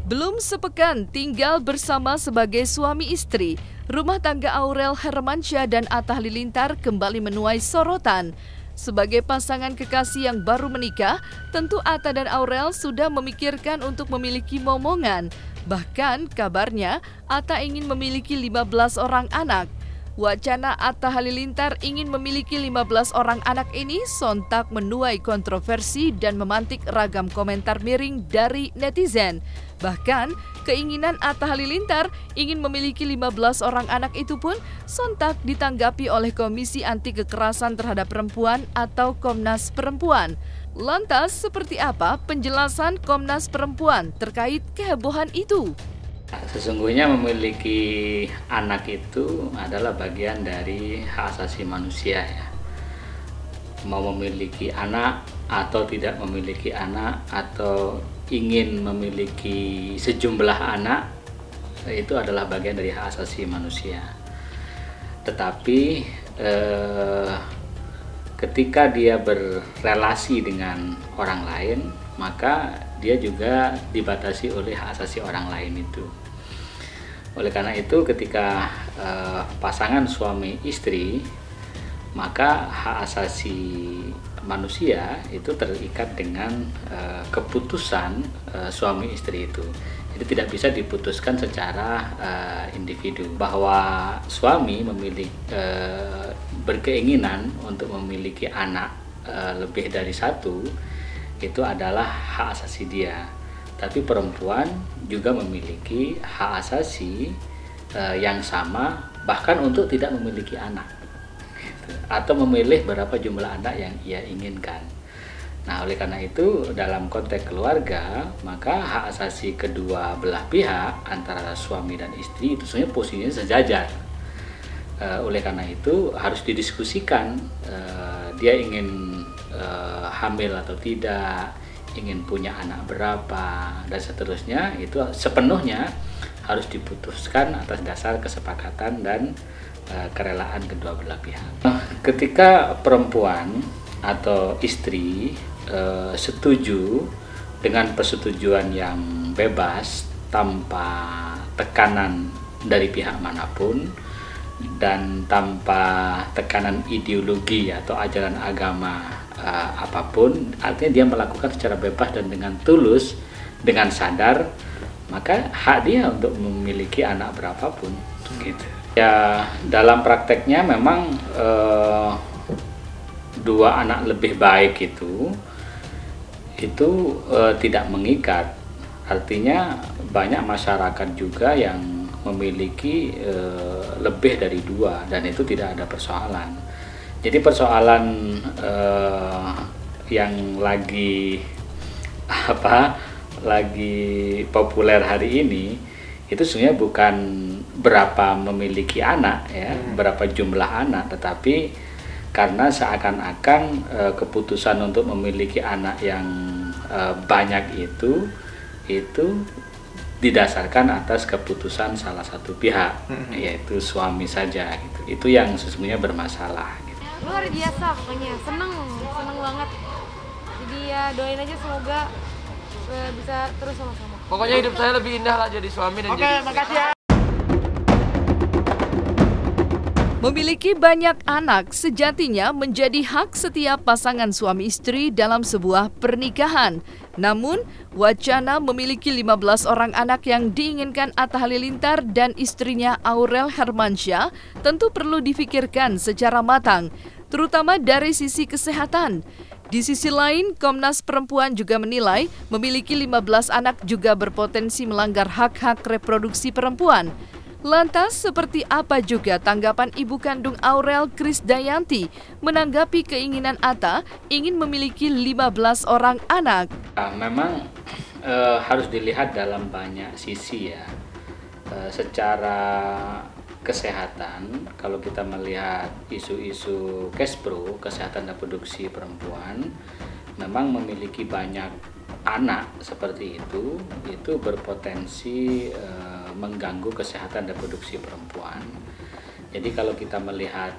Belum sepekan tinggal bersama sebagai suami istri, rumah tangga Aurel Hermansyah dan Atta Halilintar kembali menuai sorotan. Sebagai pasangan kekasih yang baru menikah, tentu Atta dan Aurel sudah memikirkan untuk memiliki momongan. Bahkan kabarnya Atta ingin memiliki 15 orang anak. Wacana Atta Halilintar ingin memiliki 15 orang anak ini sontak menuai kontroversi dan memantik ragam komentar miring dari netizen. Bahkan, keinginan Atta Halilintar ingin memiliki 15 orang anak itu pun sontak ditanggapi oleh Komisi Anti Kekerasan Terhadap Perempuan atau Komnas Perempuan. Lantas, seperti apa penjelasan Komnas Perempuan terkait kehebohan itu? Sesungguhnya memiliki anak itu adalah bagian dari hak asasi manusia ya. Mau memiliki anak atau tidak memiliki anak atau ingin memiliki sejumlah anak itu adalah bagian dari hak asasi manusia. Tetapi ketika dia berrelasi dengan orang lain, maka dia juga dibatasi oleh hak asasi orang lain itu. Oleh karena itu ketika pasangan suami istri, maka hak asasi manusia itu terikat dengan keputusan suami istri itu. Jadi tidak bisa diputuskan secara individu. Bahwa suami berkeinginan untuk memiliki anak lebih dari satu, itu adalah hak asasi dia. Tapi perempuan juga memiliki hak asasi yang sama, bahkan untuk tidak memiliki anak atau memilih berapa jumlah anak yang ia inginkan. Nah, oleh karena itu dalam konteks keluarga, maka hak asasi kedua belah pihak antara suami dan istri itu sebenarnya posisinya sejajar. Oleh karena itu harus didiskusikan, dia ingin hamil atau tidak, ingin punya anak berapa, dan seterusnya, itu sepenuhnya harus diputuskan atas dasar kesepakatan dan kerelaan kedua belah pihak. Ketika perempuan atau istri setuju dengan persetujuan yang bebas tanpa tekanan dari pihak manapun dan tanpa tekanan ideologi atau ajaran agama apapun, artinya dia melakukan secara bebas dan dengan tulus, dengan sadar, maka hak dia untuk memiliki anak berapapun gitu. Ya, dalam prakteknya memang dua anak lebih baik itu tidak mengikat. Artinya banyak masyarakat juga yang memiliki lebih dari dua dan itu tidak ada persoalan. Jadi persoalan yang lagi populer hari ini itu sebenarnya bukan berapa memiliki anak ya, berapa jumlah anak, tetapi karena seakan-akan keputusan untuk memiliki anak yang banyak itu didasarkan atas keputusan salah satu pihak, yaitu suami saja gitu. Itu yang sesungguhnya bermasalah gitu. Luar biasa pokoknya, seneng banget. Jadi ya doain aja semoga bisa terus sama-sama. Pokoknya hidup saya lebih indah lah jadi suami dan jadi istri. Makasih ya. Memiliki banyak anak sejatinya menjadi hak setiap pasangan suami istri dalam sebuah pernikahan. Namun, wacana memiliki 15 orang anak yang diinginkan Atta Halilintar dan istrinya Aurel Hermansyah tentu perlu difikirkan secara matang, terutama dari sisi kesehatan. Di sisi lain, Komnas Perempuan juga menilai memiliki 15 anak juga berpotensi melanggar hak-hak reproduksi perempuan. Lantas, seperti apa juga tanggapan ibu kandung Aurel, Krisdayanti, menanggapi keinginan Atta ingin memiliki 15 orang anak? Memang harus dilihat dalam banyak sisi ya. Secara kesehatan, kalau kita melihat isu-isu Kespro, kesehatan reproduksi perempuan, memang memiliki banyak anak seperti itu berpotensi mengganggu kesehatan reproduksi perempuan. Jadi kalau kita melihat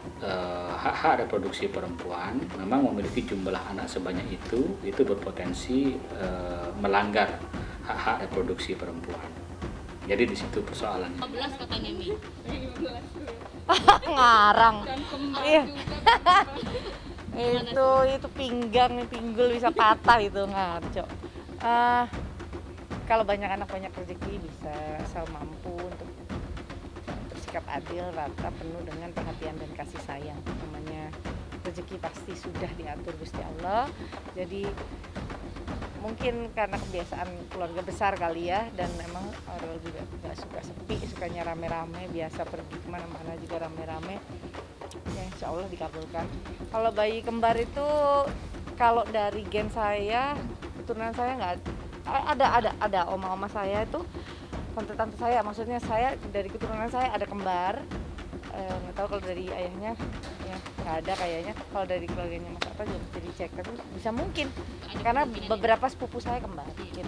hak-hak reproduksi perempuan, memang memiliki jumlah anak sebanyak itu berpotensi melanggar hak-hak reproduksi perempuan. Jadi di situ persoalannya. 15 katanya Mi. Ngarang. Iya. itu pinggul bisa patah itu, ngaco. Kalau banyak anak banyak rezeki bisa asal mampu untuk bersikap adil, rata, penuh dengan perhatian dan kasih sayang. Namanya rezeki pasti sudah diatur Gusti Allah. Jadi mungkin karena kebiasaan keluarga besar kali ya, dan memang Aurel juga gak suka sepi, sukanya rame-rame, biasa pergi kemana-mana juga rame-rame. Ya, insya Allah dikabulkan. Kalau bayi kembar itu, kalau dari gen saya, keturunan saya nggak ada oma-oma saya itu, tante-tante saya, maksudnya saya dari keturunan saya ada kembar. Nggak tahu kalau dari ayahnya ya nggak ada kayaknya. Kalau dari keluarganya Mas Atta juga bisa dicek, tapi bisa mungkin karena beberapa sepupu saya kembar gitu.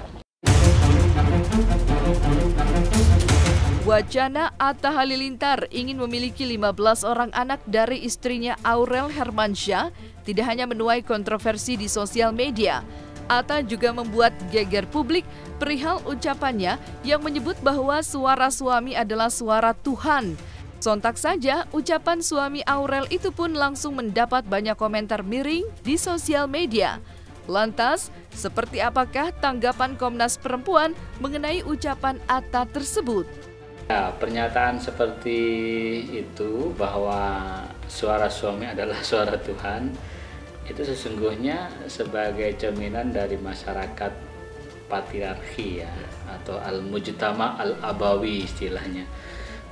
Wacana Atta Halilintar ingin memiliki 15 orang anak dari istrinya Aurel Hermansyah tidak hanya menuai kontroversi di sosial media. Atta juga membuat geger publik perihal ucapannya yang menyebut bahwa suara suami adalah suara Tuhan. Sontak saja, ucapan suami Aurel itu pun langsung mendapat banyak komentar miring di sosial media. Lantas, seperti apakah tanggapan Komnas Perempuan mengenai ucapan Atta tersebut? Ya, pernyataan seperti itu bahwa suara suami adalah suara Tuhan, itu sesungguhnya sebagai cerminan dari masyarakat patriarki ya, atau al-mujtama al-abawi istilahnya.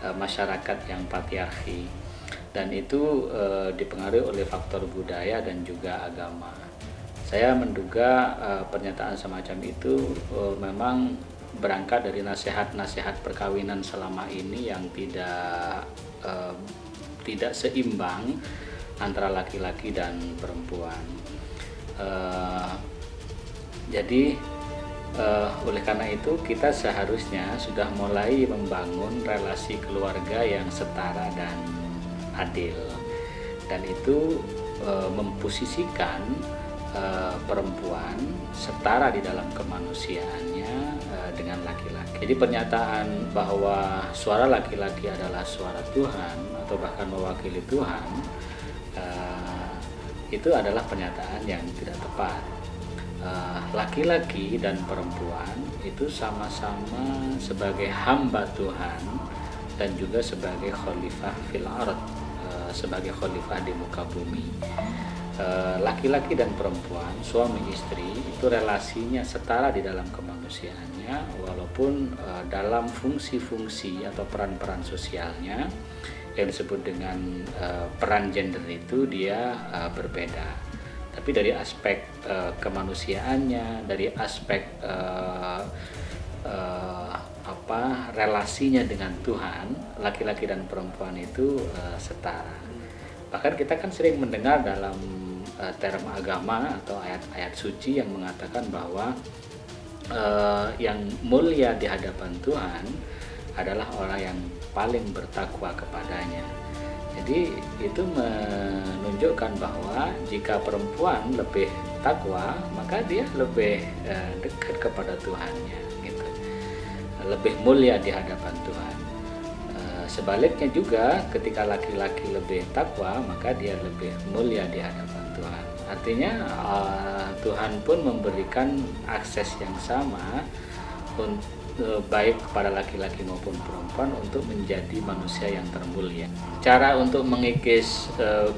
Masyarakat yang patriarki, dan itu dipengaruhi oleh faktor budaya dan juga agama. Saya menduga pernyataan semacam itu memang berangkat dari nasihat-nasihat perkawinan selama ini yang tidak seimbang antara laki-laki dan perempuan. Jadi oleh karena itu kita seharusnya sudah mulai membangun relasi keluarga yang setara dan adil, dan itu memposisikan perempuan setara di dalam kemanusiaannya dengan laki-laki. Jadi pernyataan bahwa suara laki-laki adalah suara Tuhan atau bahkan mewakili Tuhan, itu adalah pernyataan yang tidak tepat. Laki-laki dan perempuan itu sama-sama sebagai hamba Tuhan dan juga sebagai khalifah fil ard, sebagai khalifah di muka bumi. Laki-laki dan perempuan, suami istri, itu relasinya setara di dalam kemanusiaannya, walaupun dalam fungsi-fungsi atau peran-peran sosialnya yang disebut dengan peran gender itu dia berbeda. Tapi dari aspek kemanusiaannya, dari aspek relasinya dengan Tuhan, laki-laki dan perempuan itu setara. Bahkan kita kan sering mendengar dalam term agama atau ayat-ayat suci yang mengatakan bahwa yang mulia di hadapan Tuhan adalah orang yang paling bertakwa kepadanya. Jadi itu menunjukkan bahwa jika perempuan lebih takwa, maka dia lebih dekat kepada Tuhannya, gitu. Lebih mulia di hadapan Tuhan. Sebaliknya juga ketika laki-laki lebih takwa, maka dia lebih mulia di hadapan Tuhan. Artinya Tuhan pun memberikan akses yang sama baik kepada laki-laki maupun perempuan untuk menjadi manusia yang termulia. Cara untuk mengikis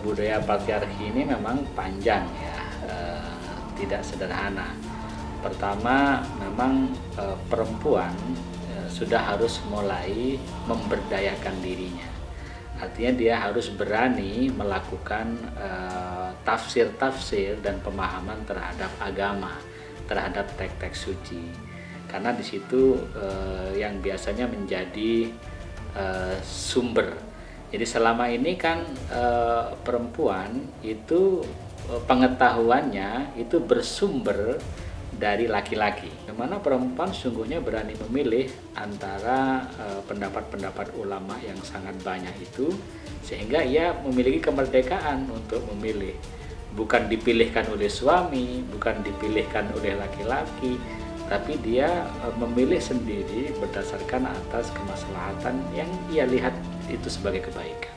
budaya patriarki ini memang panjang ya, tidak sederhana. Pertama, memang perempuan sudah harus mulai memberdayakan dirinya. Artinya dia harus berani melakukan tafsir-tafsir dan pemahaman terhadap agama, terhadap teks-teks suci. Karena di situ yang biasanya menjadi sumber. Jadi selama ini kan perempuan itu pengetahuannya itu bersumber dari laki-laki. Dimana perempuan sungguhnya berani memilih antara pendapat-pendapat ulama yang sangat banyak itu, sehingga ia memiliki kemerdekaan untuk memilih. Bukan dipilihkan oleh suami, bukan dipilihkan oleh laki-laki, tapi dia memilih sendiri berdasarkan atas kemaslahatan yang ia lihat itu sebagai kebaikan.